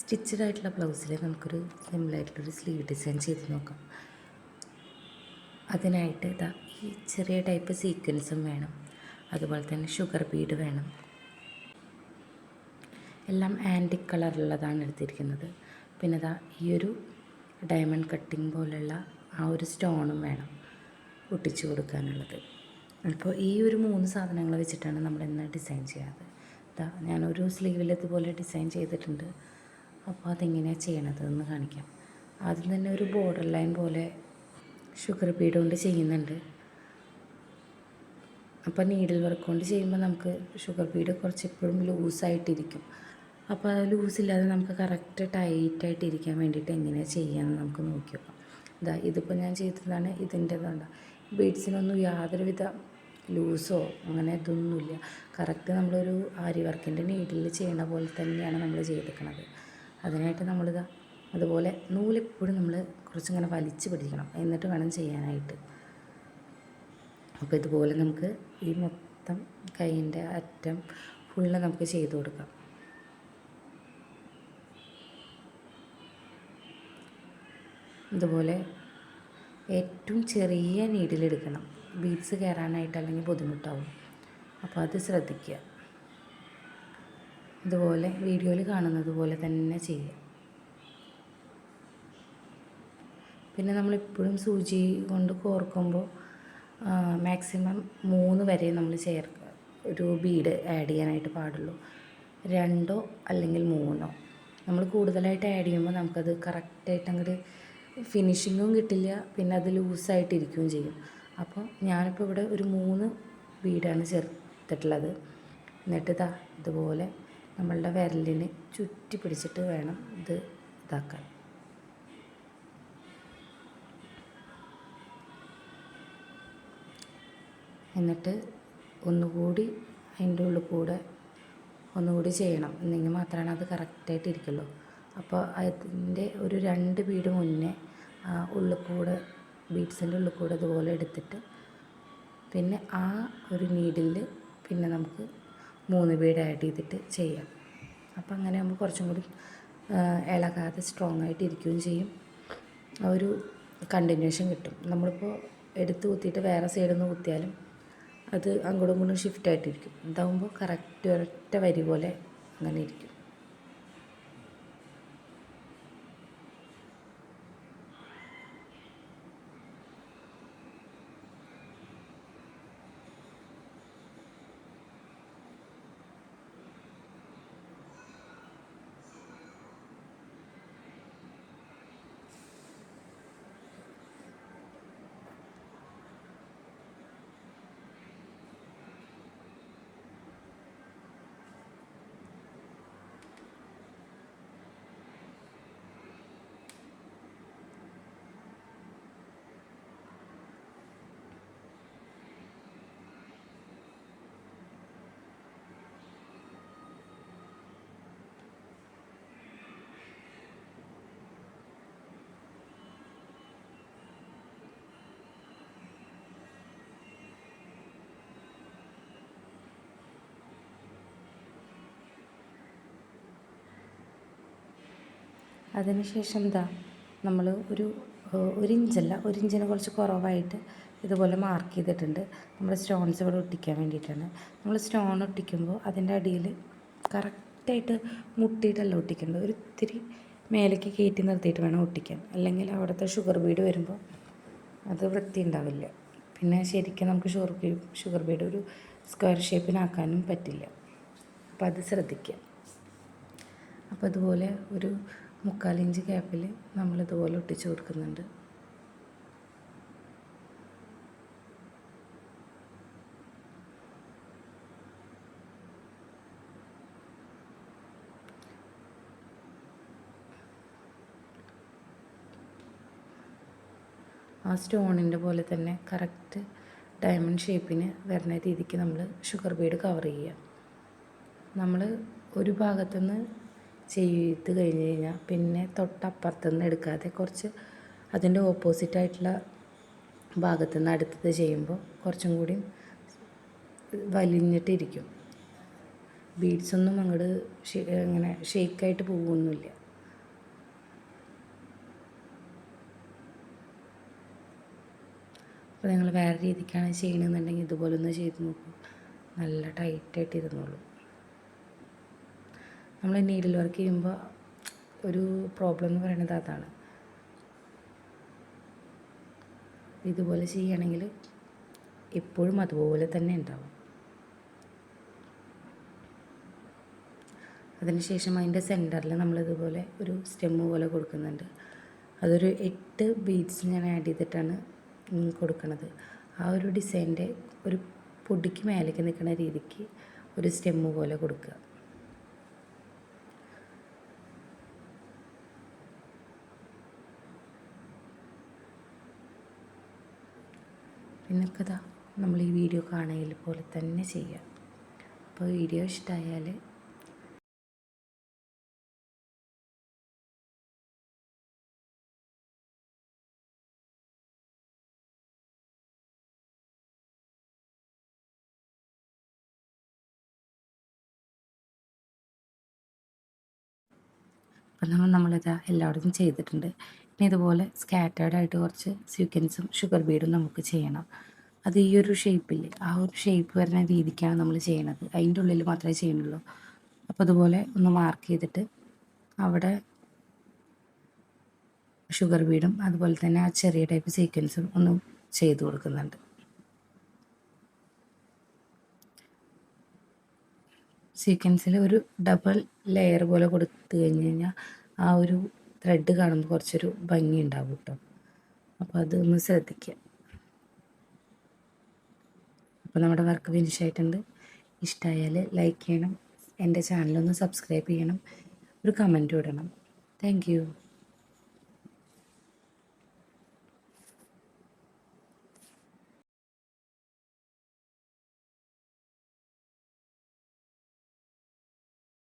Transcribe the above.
Stitched ആയിട്ടുള്ള ബ്ലൗസിൽ നമുക്കൊരു സിമ്പിളായിട്ടുള്ളൊരു സ്ലീവ് ഡിസൈൻ ചെയ്ത് നോക്കാം. അതിനായിട്ട് ഇതാ ഈ ചെറിയ ടൈപ്പ് സീക്വൻസും വേണം, അതുപോലെ തന്നെ ഷുഗർ ബീഡ് വേണം. എല്ലാം ആൻറ്റിക് കളറുള്ളതാണ് എടുത്തിരിക്കുന്നത്. പിന്നെ ഇതാ ഈ ഒരു ഡയമണ്ട് കട്ടിങ് പോലുള്ള ആ ഒരു സ്റ്റോണും വേണം ഒട്ടിച്ചു കൊടുക്കാനുള്ളത്. അപ്പോൾ ഈ ഒരു 3 സാധനങ്ങൾ വെച്ചിട്ടാണ് നമ്മൾ ഇന്ന് ഡിസൈൻ ചെയ്യാറ്. ഇതാ ഞാനൊരു സ്ലീവിൽ ഇതുപോലെ ഡിസൈൻ ചെയ്തിട്ടുണ്ട്. അപ്പോൾ അതെങ്ങനെയാണ് ചെയ്യണത് എന്ന് കാണിക്കാം. ആദ്യം തന്നെ ഒരു ബോർഡർ ലൈൻ പോലെ ഷുഗർ ബീഡ് കൊണ്ട് ചെയ്യുന്നുണ്ട്. അപ്പോൾ നീഡിൽ വർക്ക് കൊണ്ട് ചെയ്യുമ്പോൾ നമുക്ക് ഷുഗർ ബീഡ് കുറച്ച് എപ്പോഴും ലൂസായിട്ടിരിക്കും. അപ്പോൾ അത് ലൂസില്ലാതെ നമുക്ക് കറക്റ്റ് ടൈറ്റായിട്ട് ഇരിക്കാൻ വേണ്ടിയിട്ട് എങ്ങനെയാണ് ചെയ്യാമെന്ന് നമുക്ക് നോക്കി നോക്കാം. ഇതിപ്പോൾ ഞാൻ ചെയ്തതാണ്. ഇതിൻ്റെതാണ് ബീഡ്സിനൊന്നും യാതൊരുവിധ ലൂസോ അങ്ങനെ ഇതൊന്നുമില്ല. കറക്റ്റ് നമ്മളൊരു ആരി വർക്കിൻ്റെ നീഡിൽ ചെയ്യണ പോലെ തന്നെയാണ് നമ്മൾ ചെയ്തിരിക്കുന്നത്. അതിനായിട്ട് നമ്മളിതാ അതുപോലെ നൂലെപ്പോഴും നമ്മൾ കുറച്ചിങ്ങനെ വലിച്ച് പിടിക്കണം, എന്നിട്ട് വേണം ചെയ്യാനായിട്ട്. അപ്പോൾ ഇതുപോലെ നമുക്ക് ഈ മൊത്തം കൈയിൻ്റെ അറ്റം ഫുള്ള് നമുക്ക് ചെയ്ത് കൊടുക്കാം. ഇതുപോലെ ഏറ്റവും ചെറിയ നീഡിലെടുക്കണം, ബീഡ്സ് കയറാനായിട്ട്, അല്ലെങ്കിൽ ബുദ്ധിമുട്ടാവും. അപ്പോൾ അത് ശ്രദ്ധിക്കുക. ഇതുപോലെ വീഡിയോയിൽ കാണുന്നത് പോലെ തന്നെ ചെയ്യുക. പിന്നെ നമ്മളിപ്പോഴും സൂചി കൊണ്ട് കോർക്കുമ്പോൾ മാക്സിമം 3 വരെ നമ്മൾ ചേർക്കുക. ഒരു ബീഡ് ആഡ് ചെയ്യാനായിട്ട് പാടുള്ളൂ. 2 അല്ലെങ്കിൽ 3. നമ്മൾ കൂടുതലായിട്ട് ആഡ് ചെയ്യുമ്പോൾ നമുക്കത് കറക്റ്റായിട്ട് അങ്ങോട്ട് ഫിനിഷിങ്ങും കിട്ടില്ല, പിന്നെ അത് ലൂസായിട്ടിരിക്കുകയും ചെയ്യും. അപ്പോൾ ഞാനിപ്പോൾ ഇവിടെ ഒരു 3 ബീഡാണ് ചേർത്തിട്ടുള്ളത്. എന്നിട്ട് ഇതുപോലെ നമ്മളുടെ വിരലിന് ചുറ്റി പിടിച്ചിട്ട് വേണം ഇത് ഇതാക്കാൻ. എന്നിട്ട് ഒന്നുകൂടി അതിൻ്റെ ഉള്ളിൽ കൂടെ ഒന്നുകൂടി ചെയ്യണം, എന്നെങ്കിൽ മാത്രമാണ് അത് കറക്റ്റായിട്ട് ഇരിക്കുള്ളൂ. അപ്പോൾ അതിൻ്റെ ഒരു 2 ബീഡ് മുന്നേ ഉള്ളിൽ കൂടെ ബീഡ്സിൻ്റെ ഉള്ളിൽ കൂടെ ഇതുപോലെ എടുത്തിട്ട് പിന്നെ ആ ഒരു നീഡിൽ പിന്നെ നമുക്ക് 3 ബീഡ് ആഡ് ചെയ്തിട്ട് ചെയ്യാം. അപ്പോൾ അങ്ങനെ ആകുമ്പോൾ കുറച്ചും കൂടി ഇളകാതെ സ്ട്രോങ് ആയിട്ട് ഇരിക്കുകയും ചെയ്യും. ആ ഒരു കണ്ടിന്യൂഷൻ കിട്ടും. നമ്മളിപ്പോൾ എടുത്ത് കുത്തിയിട്ട് വേറെ സൈഡിൽ നിന്ന് കുത്തിയാലും അത് അങ്ങോട്ടും ഇങ്ങോട്ടും ഷിഫ്റ്റ് ആയിട്ടിരിക്കും. ഇതാകുമ്പോൾ കറക്റ്റ് ഒരൊറ്റ വരി പോലെ അങ്ങനെ ഇരിക്കും. അതിനുശേഷം നമ്മൾ ഒരു ഇഞ്ചല്ല, 1 ഇഞ്ചിന് കുറച്ച് കുറവായിട്ട് ഇതുപോലെ മാർക്ക് ചെയ്തിട്ടുണ്ട്. നമ്മൾ സ്റ്റോൺസ് ഇവിടെ ഒട്ടിക്കാൻ വേണ്ടിയിട്ടാണ്. നമ്മൾ സ്റ്റോൺ ഒട്ടിക്കുമ്പോൾ അതിൻ്റെ അടിയിൽ കറക്റ്റായിട്ട് മുട്ടിയിട്ടല്ല ഒട്ടിക്കേണ്ടത്, ഒരു ഇത്തിരി മേലേക്ക് കയറ്റി നിർത്തിയിട്ട് വേണം ഒട്ടിക്കാൻ. അല്ലെങ്കിൽ അവിടുത്തെ ഷുഗർ ബീഡ് വരുമ്പോൾ അത് വൃത്തി ഉണ്ടാവില്ല. പിന്നെ ശരിക്കും നമുക്ക് ഷുഗർ ബീഡ് ഒരു സ്ക്വയർ ഷേപ്പിനാക്കാനും പറ്റില്ല. അപ്പോൾ അത് ശ്രദ്ധിക്കുക. അപ്പോൾ അതുപോലെ ഒരു 3/4 ഇഞ്ച് ഗ്യാപ്പിൽ നമ്മളിതുപോലെ ഒട്ടിച്ച് കൊടുക്കുന്നുണ്ട്. ആ സ്റ്റോണിൻ്റെ പോലെ തന്നെ കറക്റ്റ് ഡയമണ്ട് ഷേപ്പിന് വരുന്ന രീതിക്ക് നമ്മൾ ഷുഗർ ബീഡ് കവർ ചെയ്യുക. നമ്മൾ ഒരു ഭാഗത്തുനിന്ന് ചെയ്ത് കഴിഞ്ഞ് കഴിഞ്ഞാൽ പിന്നെ തൊട്ടപ്പുറത്തുനിന്ന് എടുക്കാതെ കുറച്ച് അതിൻ്റെ ഓപ്പോസിറ്റായിട്ടുള്ള ഭാഗത്തുനിന്ന് അടുത്തത് ചെയ്യുമ്പോൾ കുറച്ചും കൂടി വലിഞ്ഞിട്ടിരിക്കും. ബീഡ്സൊന്നും അങ്ങോട്ട് ഇങ്ങനെ ഷേക്കായിട്ട് പോകുമൊന്നുമില്ല. അപ്പോൾ നിങ്ങൾ വേറെ രീതിക്കാണ് ചെയ്യണമെന്നുണ്ടെങ്കിൽ ഇതുപോലെ ഒന്ന് ചെയ്ത് നോക്കൂ. നല്ല ടൈറ്റായിട്ട് ഇരുന്നോളൂ. നമ്മൾ നീഡിൽ വർക്ക് ചെയ്യുമ്പോൾ ഒരു പ്രോബ്ലം എന്ന് പറയുന്നത് അതാണ്. ഇതുപോലെ ചെയ്യുകയാണെങ്കിൽ എപ്പോഴും അതുപോലെ തന്നെ ഉണ്ടാവും. അതിനുശേഷം അതിൻ്റെ സെൻറ്ററിൽ നമ്മളിതുപോലെ ഒരു സ്റ്റെമ്മ് പോലെ കൊടുക്കുന്നുണ്ട്. അതൊരു 8 ബീഡ്സ് ഞാൻ ആഡ് ചെയ്തിട്ടാണ് കൊടുക്കുന്നത്. ആ ഒരു ഡിസൈൻ്റെ ഒരു പൊടിക്ക് മേലേക്ക് നിൽക്കുന്ന രീതിക്ക് ഒരു സ്റ്റെമ്മ് പോലെ കൊടുക്കുക. പിന്നൊക്കെ നമ്മൾ ഈ വീഡിയോ കാണുകയിൽ പോലെ തന്നെ ചെയ്യുക. അപ്പോൾ വീഡിയോ ഇഷ്ടമായാൽ അപ്പം നമ്മളിത് എല്ലായിടത്തും ചെയ്തിട്ടുണ്ട്. പിന്നെ ഇതുപോലെ സ്കാറ്റേർഡായിട്ട് കുറച്ച് സീക്വൻസും ഷുഗർ ബീഡും നമുക്ക് ചെയ്യണം. അത് ഈ ഒരു ഷേപ്പിൽ ആ ഒരു ഷേപ്പ് വരുന്ന രീതിക്കാണ് നമ്മൾ ചെയ്യണത്. അതിൻ്റെ ഉള്ളിൽ മാത്രമേ ചെയ്യുന്നുള്ളൂ. അപ്പോൾ അതുപോലെ ഒന്ന് മാർക്ക് ചെയ്തിട്ട് അവിടെ ഷുഗർ ബീഡും അതുപോലെ തന്നെ ആ ചെറിയ ടൈപ്പ് സീക്വൻസും ഒന്ന് ചെയ്ത് കൊടുക്കുന്നുണ്ട്. സീക്വൻസിൽ ഒരു ഡബിൾ ലെയർ പോലെ കൊടുത്തു കഴിഞ്ഞ് കഴിഞ്ഞാൽ ആ ഒരു ത്രെഡ് കാണുമ്പോൾ കുറച്ചൊരു ഭംഗി ഉണ്ടാവും കേട്ടോ. അപ്പോൾ അതൊന്ന് ശ്രദ്ധിക്കുക. അപ്പോൾ നമ്മുടെ വർക്ക് ഫിനിഷ് ആയിട്ടുണ്ട്. ഇഷ്ടമായാൽ ലൈക്ക് ചെയ്യണം, എൻ്റെ ചാനലൊന്ന് സബ്സ്ക്രൈബ് ചെയ്യണം, ഒരു കമൻറ്റ് ഇടണം. Thank you.